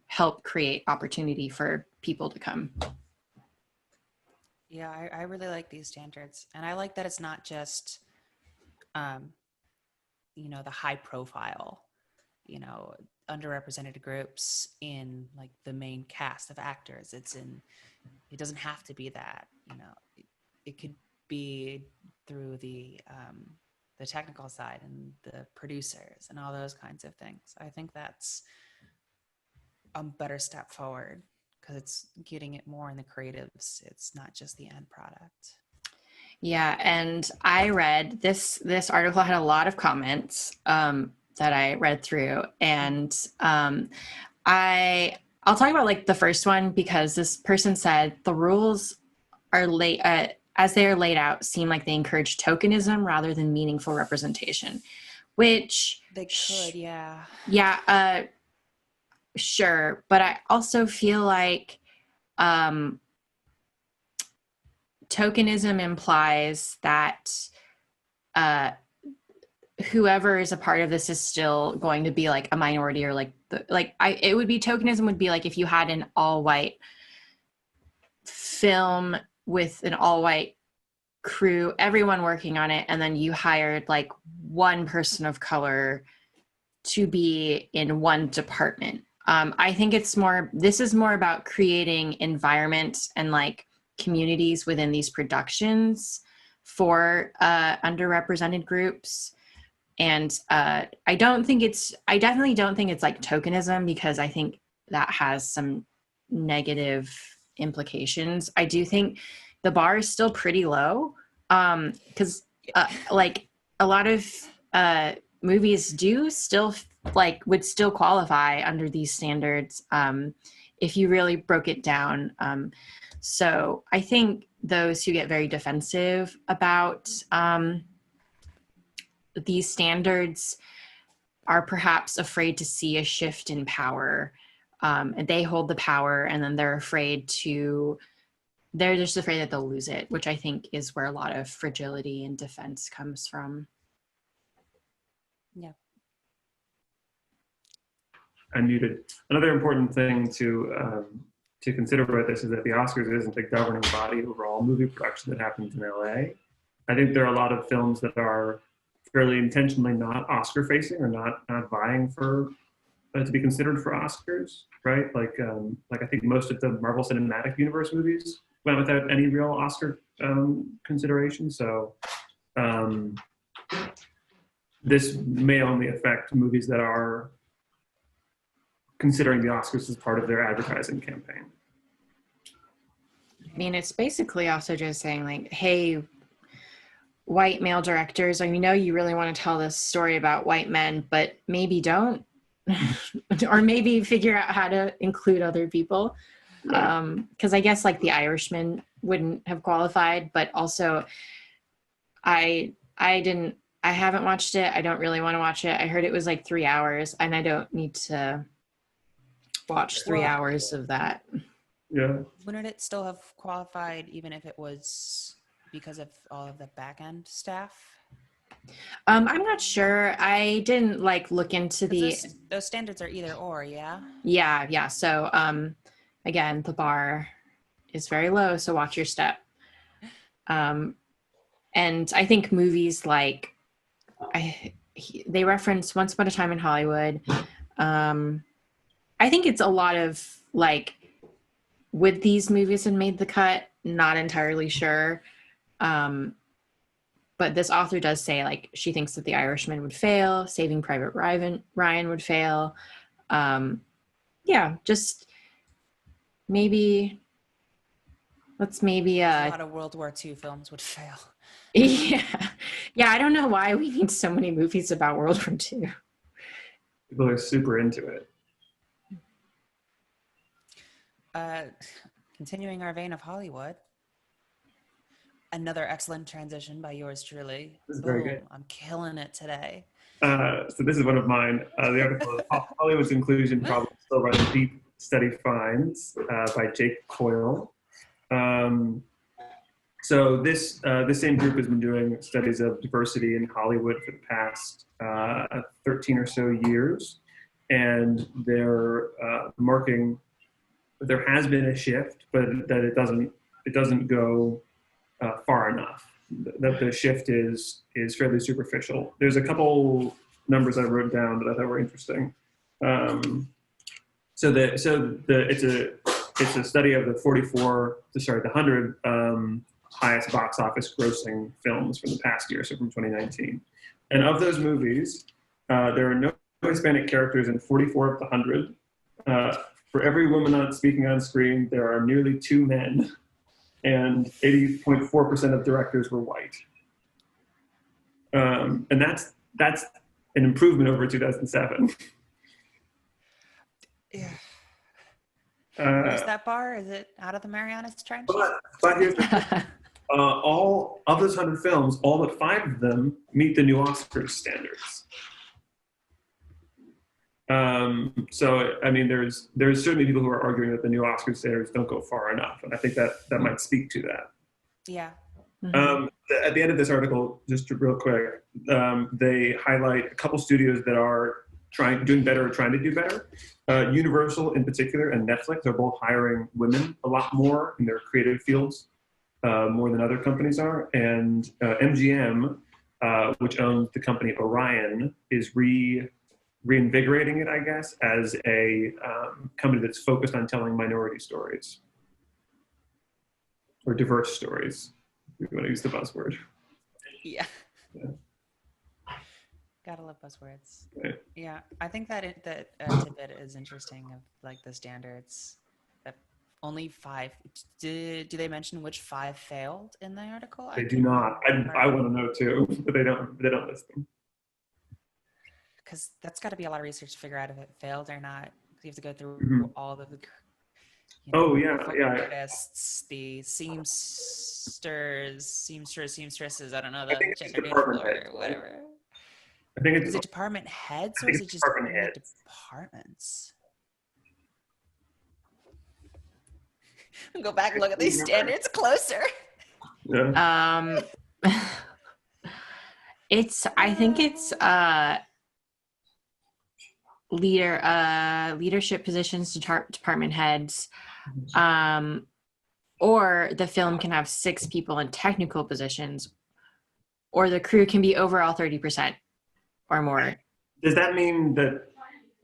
help create opportunity for people to come. Yeah, I really like these standards. And I like that it's not just, the high profile, underrepresented groups in like the main cast of actors. It doesn't have to be that, it could be through the technical side and the producers and all those kinds of things. I think that's a better step forward because it's getting it more in the creatives. It's not just the end product. Yeah, and I read this article had a lot of comments that I read through, and I'll talk about like the first one because this person said the rules are as they are laid out seem like they encourage tokenism rather than meaningful representation, which they could, yeah. Yeah, sure, but I also feel like tokenism implies that whoever is a part of this is still going to be like a minority, or like it would be tokenism would be like if you had an all-white film with an all-white crew, everyone working on it, and then you hired like one person of color to be in one department. I think this is more about creating environments and like communities within these productions for underrepresented groups. And I definitely don't think it's like tokenism, because I think that has some negative implications. I do think the bar is still pretty low, because like a lot of movies do still would still qualify under these standards if you really broke it down. So I think those who get very defensive about these standards are perhaps afraid to see a shift in power, and they hold the power, and then they're just afraid that they'll lose it, which I think is where a lot of fragility in defense comes from. Yeah. Unmuted. Another important thing to consider about this is that the Oscars isn't a governing body over all movie production that happens in LA. I think there are a lot of films that are fairly intentionally not Oscar facing or not vying for to be considered for Oscars, right? Like I think most of the Marvel Cinematic Universe movies went without any real Oscar consideration. So this may only affect movies that are considering the Oscars as part of their advertising campaign. I mean, it's basically also just saying like, hey, white male directors, you know you really want to tell this story about white men, but maybe don't. Or maybe figure out how to include other people. Because I guess like The Irishman wouldn't have qualified, but also I haven't watched it. I don't really want to watch it. I heard it was like 3 hours, and I don't need to watch 3 hours of that. Yeah. Wouldn't it still have qualified even if it was because of all of the back end staff? I'm not sure. I didn't like look into those standards are either or, yeah? Yeah. So again, the bar is very low, so watch your step. And I think movies like they reference Once Upon a Time in Hollywood. I think it's a lot of like, would these movies have made the cut? Not entirely sure. But this author does say like she thinks that The Irishman would fail, Saving Private Ryan would fail. Just maybe a lot of World War II films would fail. Yeah. I don't know why we need so many movies about World War II. People are super into it. Continuing our vein of Hollywood, another excellent transition by yours truly. This is very good. I'm killing it today. So this is one of mine. The article is Hollywood's inclusion problem still running deep study finds by Jake Coyle. So this same group has been doing studies of diversity in Hollywood for the past 13 or so years, and they're marking that there has been a shift, but that it doesn't go far enough. That the shift is fairly superficial. There's a couple numbers I wrote down that I thought were interesting. It's a study of the 100 highest box office grossing films from the past year, so from 2019. And of those movies, there are no Hispanic characters in 44 of the 100. For every woman speaking on screen, there are nearly 2 men, and 80.4% of directors were white. And that's an improvement over 2007. Yeah. Where's that bar? Is it out of the Marianas Trench? But here's the thing. All of those 100 films, all but 5 of them meet the new Oscars standards. So, I mean, there's certainly people who are arguing that the new Oscars standards don't go far enough, and I think that might speak to that. Yeah. Mhm. At the end of this article, just real quick, they highlight a couple studios that are doing better or trying to do better. Universal in particular and Netflix are both hiring women a lot more in their creative fields, more than other companies are. And MGM, which owns the company Orion, is reinvigorating it, I guess, as a company that's focused on telling minority stories or diverse stories. If you want to use the buzzword. Yeah. Yeah. Gotta love buzzwords. Right. Yeah, I think that tidbit is interesting of like the standards. That only 5. Do they mention which 5 failed in the article? They do not. I want to know too, but they don't list them. Because that's got to be a lot of research to figure out if it failed or not. You have to go through Mhm. all of the Yeah. artists, the seamstresses. I don't know I the think it's gender department neutral or heads. whatever. I think Is it's it department heads I or think is it it's just department the heads. departments? Go back and look at these standards closer. Yeah. I think it's leadership positions, department heads, or the film can have 6 people in technical positions, or the crew can be overall 30% or more. Does that mean that?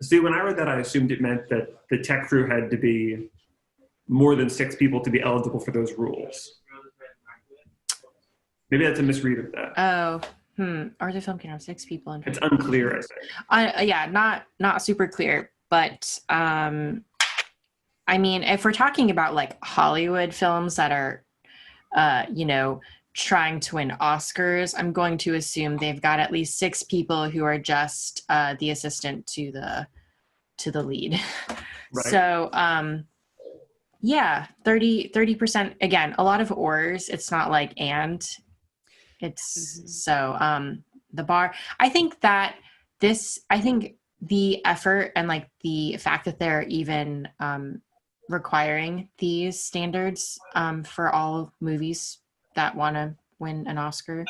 See, when I read that, I assumed it meant that the tech crew had to be more than 6 people to be eligible for those rules. Maybe that's a misread of that. Or the film can have 6 people in. It's unclear, I think. Yeah, not super clear, but I mean, if we're talking about like Hollywood films that are, trying to win Oscars, I'm going to assume they've got at least 6 people who are just the assistant to the lead. Right. So, yeah, 30%. Again, a lot of ors. It's not like and. It's so the bar. I think the effort and like the fact that they're even requiring these standards for all movies that want to win an Oscar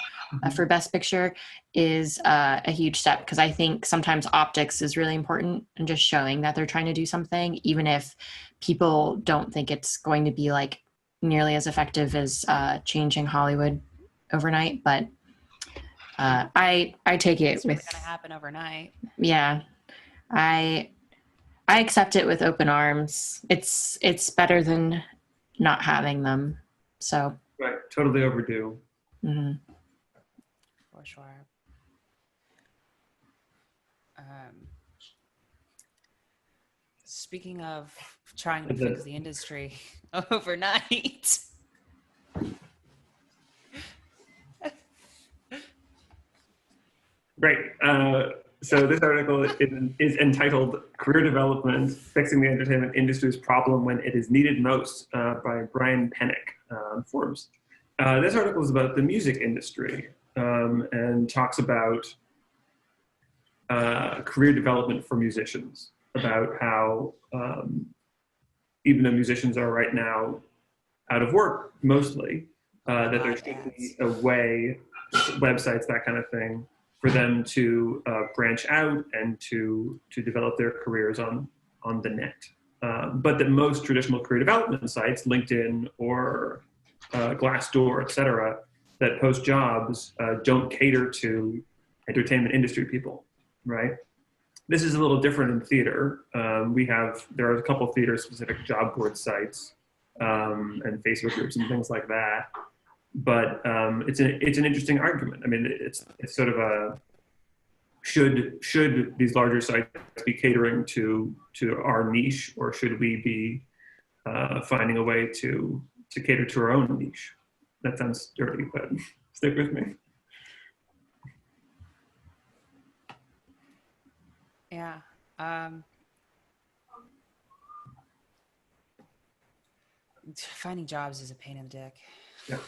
for Best Picture is a huge step, because I think sometimes optics is really important and just showing that they're trying to do something, even if people don't think it's going to be like nearly as effective as changing Hollywood overnight. But I take it It's with going to happen overnight. Yeah, I accept it with open arms. It's better than not having them. So Right. Totally overdue. mm-hmm. For sure. Speaking of trying to fix the industry overnight. Great. So this article is entitled "Career Development: Fixing the Entertainment Industry's Problem When It Is Needed Most" by Brian Pennick on Forbes. This article is about the music industry and talks about career development for musicians, about how even though musicians are right now out of work mostly, that there should be a way, websites, that kind of thing, for them to branch out and to develop their careers on the net. But that most traditional career development sites, LinkedIn or Glassdoor, et cetera, that post jobs don't cater to entertainment industry people, right? This is a little different in theater. There are a couple theater-specific job board sites and Facebook groups and things like that. But it's an interesting argument. I mean, it's sort of a should these larger sites be catering to our niche, or should we be finding a way to cater to our own niche? That sounds dirty, but stick with me. Yeah. Finding jobs is a pain in the dick. Yeah.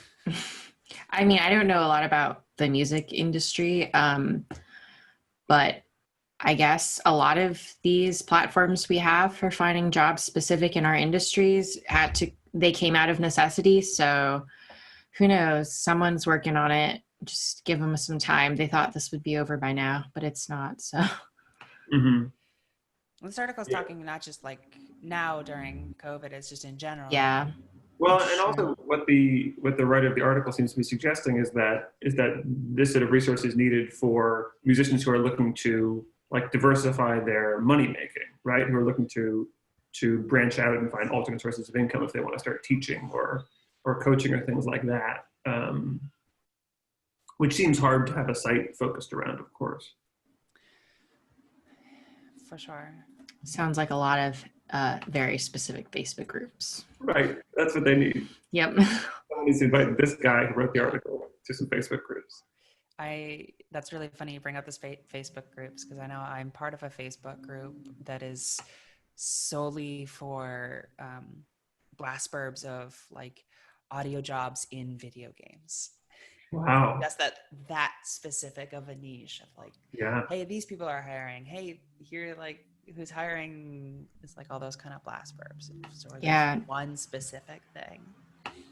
I mean, I don't know a lot about the music industry, but I guess a lot of these platforms we have for finding jobs specific in our industries they came out of necessity. So who knows? Someone's working on it. Just give them some time. They thought this would be over by now, but it's not. So. Mm-hmm. This article is talking not just like now during COVID, it's just in general. Yeah. Well, and also what the writer of the article seems to be suggesting is that this set of resources needed for musicians who are looking to like diversify their money making, right? Who are looking to branch out and find alternate sources of income if they want to start teaching or coaching or things like that. Which seems hard to have a site focused around, of course. For sure. Sounds like a lot of very specific Facebook groups. Right. That's what they need. Yep. Someone needs to invite this guy who wrote the article to some Facebook groups. That's really funny you bring up this Facebook groups, because I know I'm part of a Facebook group that is solely for blast burbs of like audio jobs in video games. Wow. That's that specific of a niche of like, yeah, hey, these people are hiring. Hey, here, like, who's hiring? It's like all those kind of blast burbs. So yeah, one specific thing.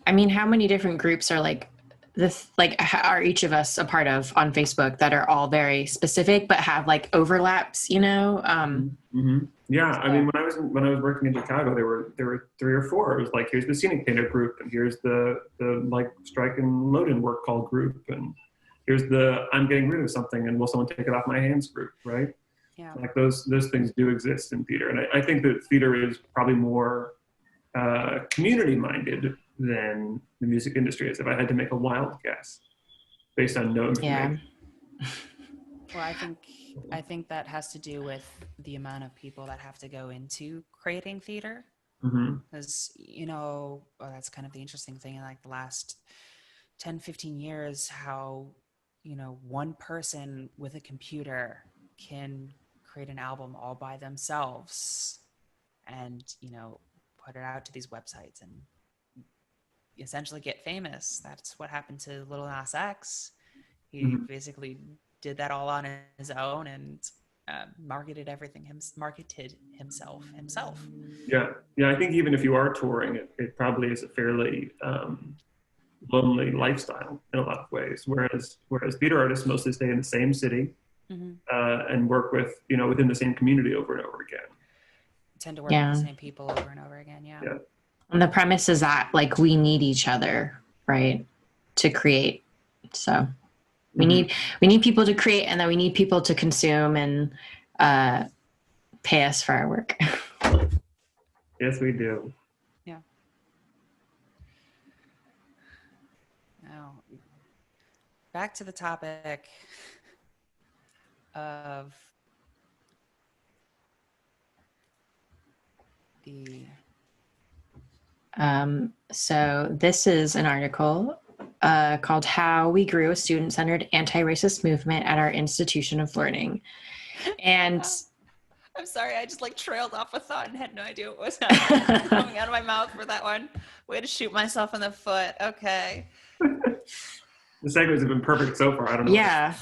I mean, how many different groups are like this? Like, are each of us a part of on Facebook that are all very specific but have like overlaps? You know? Mm-hmm. Yeah, I mean, when I was working in Chicago, there were 3 or 4. It was like, here's the scenic painter group, and here's the like strike and load in work call group, and here's the I'm getting rid of something and will someone take it off my hands group, right? Yeah. Like those things do exist in theater, and I think that theater is probably more community minded than the music industry is. If I had to make a wild guess, based on no information. Yeah. Well, I think that has to do with the amount of people that have to go into creating theater. Because, that's kind of the interesting thing in like the last 10, 15 years, how, one person with a computer can create an album all by themselves and, put it out to these websites and essentially get famous. That's what happened to Lil Nas X. He basically did that all on his own and marketed himself. Yeah, I think even if you are touring, it probably is a fairly lonely lifestyle in a lot of ways. Whereas theater artists mostly stay in the same city and work with within the same community over and over again. Tend to work with the same people over and over again. Yeah. And the premise is that like we need each other, right, to create. So we need people to create, and then we need people to consume and pay us for our work. Yes, we do. Yeah. Now, back to the topic of the. So this is an article called How We Grew a Student-Centered Anti-Racist Movement at Our Institution of Learning. And I'm sorry, I just like trailed off a thought and had no idea what was coming out of my mouth for that one. Way to shoot myself in the foot. Okay. The segments have been perfect so far. I don't know. Yeah.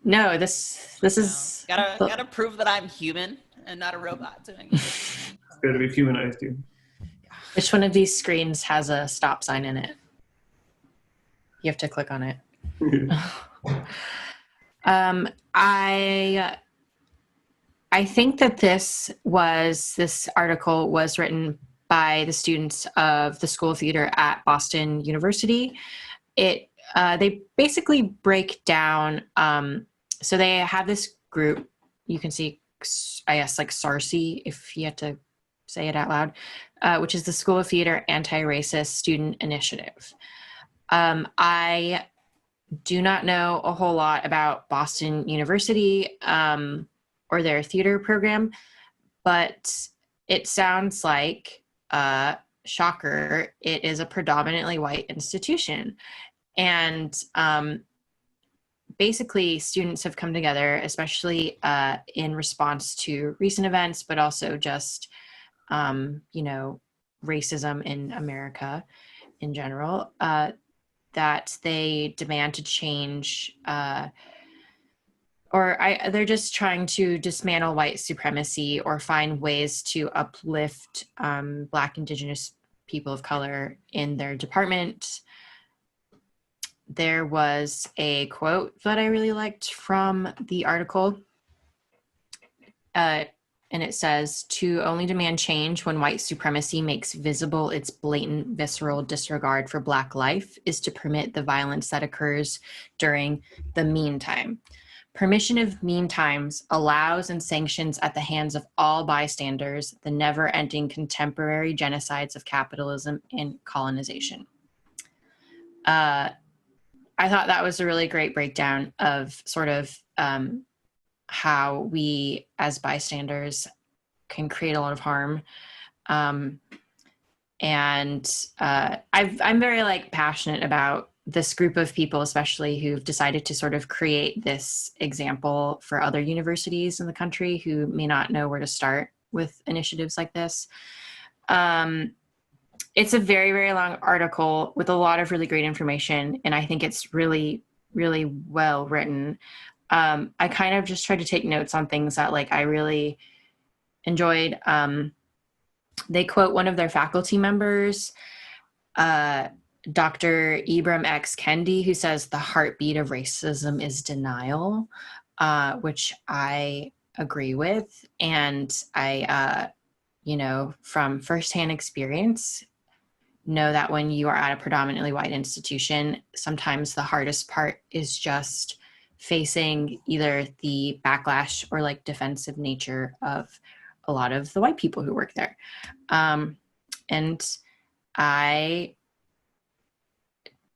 No, this is gotta prove that I'm human and not a robot doing it. It's good to be humanized, dude. Yeah. Which one of these screens has a stop sign in it? You have to click on it. I think that this article was written by the students of the School of Theater at Boston University. They basically break down. So they have this group. You can see, I guess, like SARSI, if you had to say it out loud, which is the School of Theater Anti-Racist Student Initiative. I do not know a whole lot about Boston University or their theater program, but it sounds like, shocker, it is a predominantly white institution. And basically, students have come together, especially in response to recent events, but also just, racism in America in general, that they demand to change, they're just trying to dismantle white supremacy or find ways to uplift Black, Indigenous people of color in their department. There was a quote that I really liked from the article. And it says, "To only demand change when white supremacy makes visible its blatant, visceral disregard for Black life is to permit the violence that occurs during the meantime. Permission of meantimes allows and sanctions at the hands of all bystanders the never-ending contemporary genocides of capitalism and colonization." I thought that was a really great breakdown of sort of how we as bystanders can create a lot of harm. I'm very passionate about this group of people, especially who've decided to sort of create this example for other universities in the country who may not know where to start with initiatives like this. It's a very, very long article with a lot of really great information, and I think it's really, really well written. I kind of just tried to take notes on things that I really enjoyed. They quote one of their faculty members, Dr. Ibram X. Kendi, who says the heartbeat of racism is denial, which I agree with. And I, from firsthand experience, know that when you are at a predominantly white institution, sometimes the hardest part is just facing either the backlash or defensive nature of a lot of the white people who work there. And I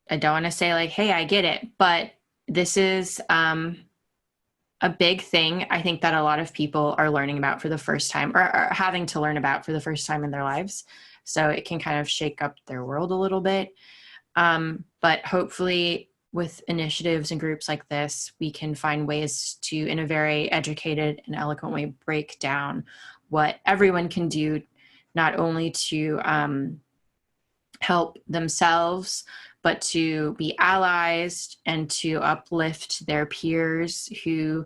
don't want to say hey, I get it, but this is a big thing I think that a lot of people are learning about for the first time, or are having to learn about for the first time in their lives. So it can kind of shake up their world a little bit. But hopefully with initiatives and groups like this, we can find ways to, in a very educated and eloquent way, break down what everyone can do, not only to help themselves, but to be allies and to uplift their peers who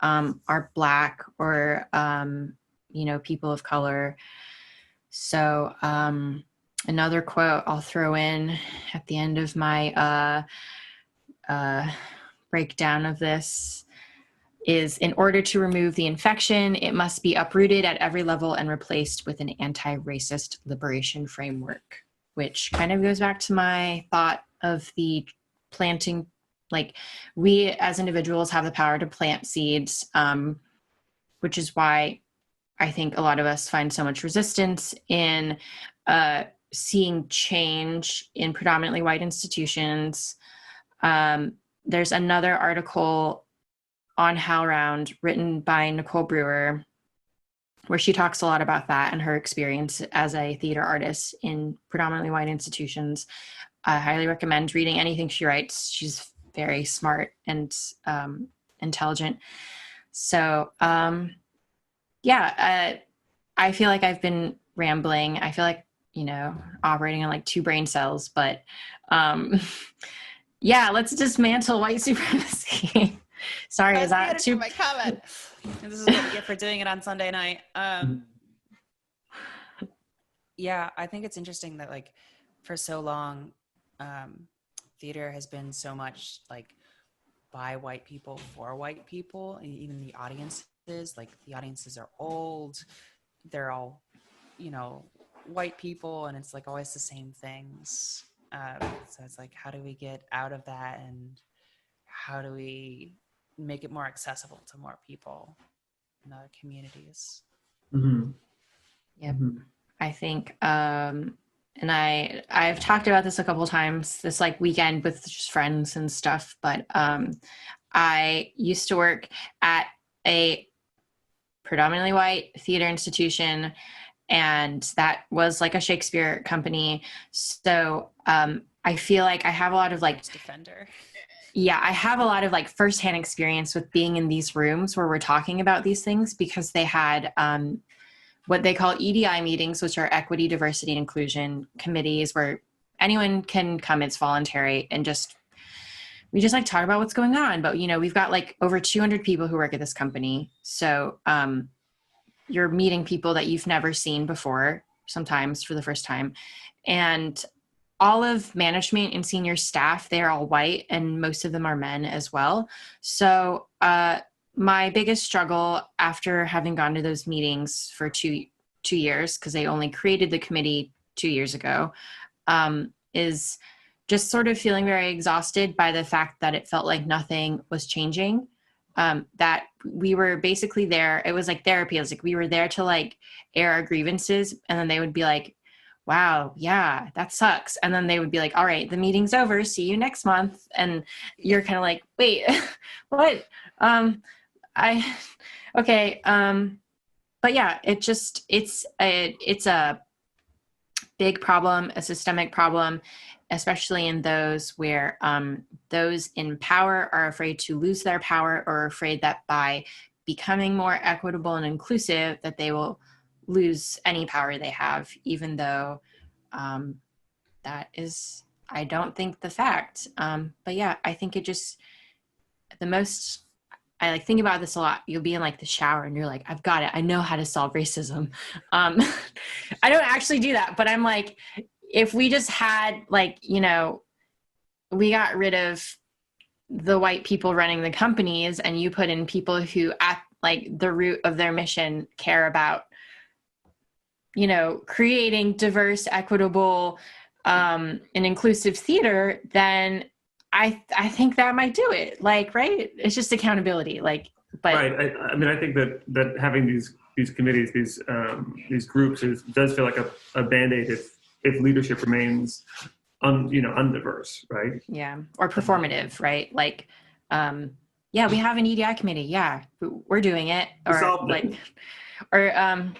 are Black or, people of color. So another quote I'll throw in at the end of my breakdown of this is, "In order to remove the infection, it must be uprooted at every level and replaced with an anti-racist liberation framework," which kind of goes back to my thought of the planting. We as individuals have the power to plant seeds, which is why I think a lot of us find so much resistance in seeing change in predominantly white institutions. There's another article on HowlRound written by Nicole Brewer, where she talks a lot about that and her experience as a theater artist in predominantly white institutions. I highly recommend reading anything she writes. She's very smart and intelligent. So, I feel like I've been rambling. I feel like, operating on 2 brain cells, but let's dismantle white supremacy. Sorry, is that too? My comment. This is what we get for doing it on Sunday night. Yeah, I think it's interesting that like for so long, theater has been so much like by white people for white people, and even the audiences, like the audiences are old, they're all, you know, white people, and it's like always the same things. So it's like, how do we get out of that, and how do we make it more accessible to more people in other communities? Mm-hmm. Yep. Mm-hmm. I think, and I've talked about this a couple times this like weekend with just friends and stuff, but I used to work at a predominantly white theater institution, and that was like a Shakespeare company. So I feel like I have a lot of like Defender. yeah, I have a lot of like firsthand experience with being in these rooms where we're talking about these things, because they had what they call EDI meetings, which are equity, diversity, and inclusion committees, where anyone can come. It's voluntary, and we just like talk about what's going on. But you know, we've got like over 200 people who work at this company, so you're meeting people that you've never seen before, sometimes for the first time, and all of management and senior staff, they're all white, and most of them are men as well. So my biggest struggle after having gone to those meetings for two years, because they only created the committee 2 years ago, is just sort of feeling very exhausted by the fact that it felt like nothing was changing. That we were basically there. It was like therapy. It was like we were there to like air our grievances, and then they would be like, wow, yeah, that sucks. And then they would be like, all right, the meeting's over. See you next month. And you're kind of like, wait, what? Okay. But yeah, it's a big problem, a systemic problem, especially in those where those in power are afraid to lose their power, or afraid that by becoming more equitable and inclusive, that they will lose any power they have, even though that is, I don't think, the fact. But yeah, I think it just, I like think about this a lot. You'll be in like the shower and you're like, I've got it. I know how to solve racism. I don't actually do that, but I'm like, if we just had like, you know, we got rid of the white people running the companies, and you put in people who at like the root of their mission care about, you know, creating diverse, equitable, and inclusive theater, then I think that might do it. Like, right? It's just accountability. Like, but Right. I mean, I think that having these committees, these groups, does feel like a band-aid if leadership remains undiverse, right? yeah, or performative, right? Like, yeah, we have an EDI committee. Yeah, we're doing it. Or like, or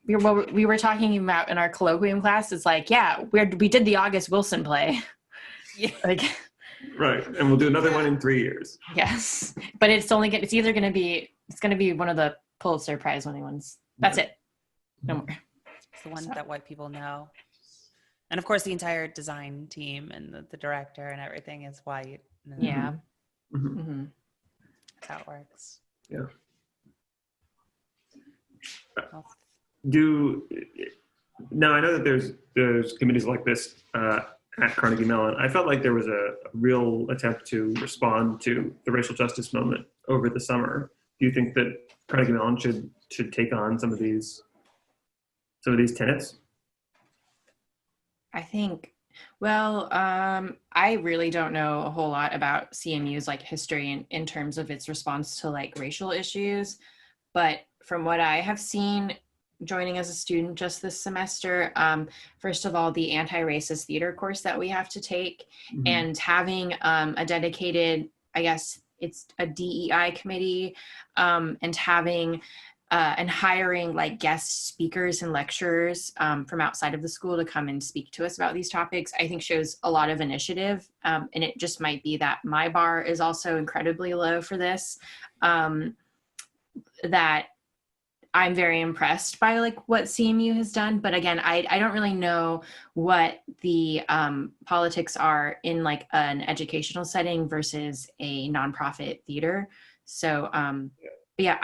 we were talking about in our colloquium class is like, yeah, we did the August Wilson play. Yeah. Like, right, and we'll do another one in 3 years. yes, but it's going to be one of the Pulitzer Prize winning ones. That's it. No more. It's the one that white people know. And of course, the entire design team and the director and everything is white. Yeah. Mm-hmm. Mm-hmm. That's how it works. Yeah. Well, Now I know that there's committees like this at Carnegie Mellon. I felt like there was a real attempt to respond to the racial justice moment over the summer. Do you think that Carnegie Mellon should take on some of these tenets? I think, well, I really don't know a whole lot about CMU's like history in terms of its response to like racial issues. But from what I have seen joining as a student just this semester, first of all, the anti-racist theater course that we have to take, Mm-hmm. and having a dedicated, I guess it's a DEI committee, and having and hiring like guest speakers and lecturers from outside of the school to come and speak to us about these topics, I think shows a lot of initiative. And it just might be that my bar is also incredibly low for this, that I'm very impressed by like what CMU has done. But again, I don't really know what the politics are in like an educational setting versus a nonprofit theater. So yeah,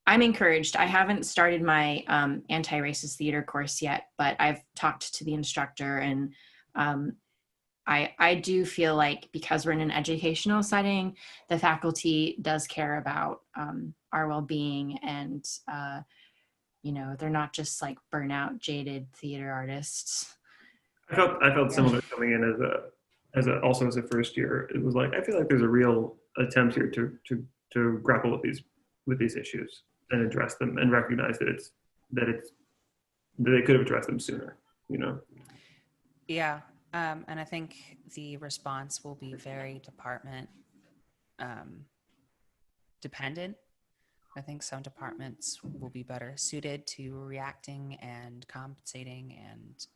I'm encouraged. I haven't started my anti-racist theater course yet, but I've talked to the instructor, and I do feel like because we're in an educational setting, the faculty does care about our well-being, and they're not just like burnout, jaded theater artists. I felt similar coming in also as a first year. It was like I feel like there's a real attempt here to grapple with these issues and address them and recognize that that they could have addressed them sooner. Yeah. And I think the response will be very department dependent. I think some departments will be better suited to reacting and compensating and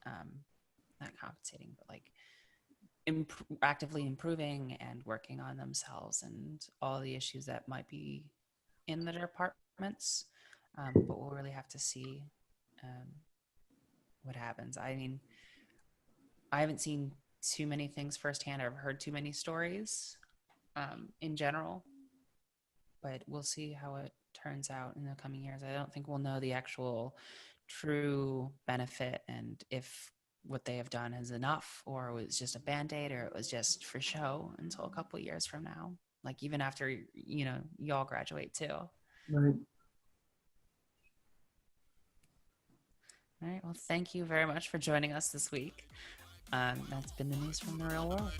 not compensating, but like actively improving and working on themselves and all the issues that might be in the departments. But we'll really have to see what happens. I mean, I haven't seen too many things firsthand. I've heard too many stories in general, but we'll see how it turns out in the coming years. I don't think we'll know the actual true benefit and if what they have done is enough, or it was just a band-aid, or it was just for show until a couple of years from now. Like even after, y'all graduate too. Right. All right. Well, thank you very much for joining us this week. That's been the news from the real world.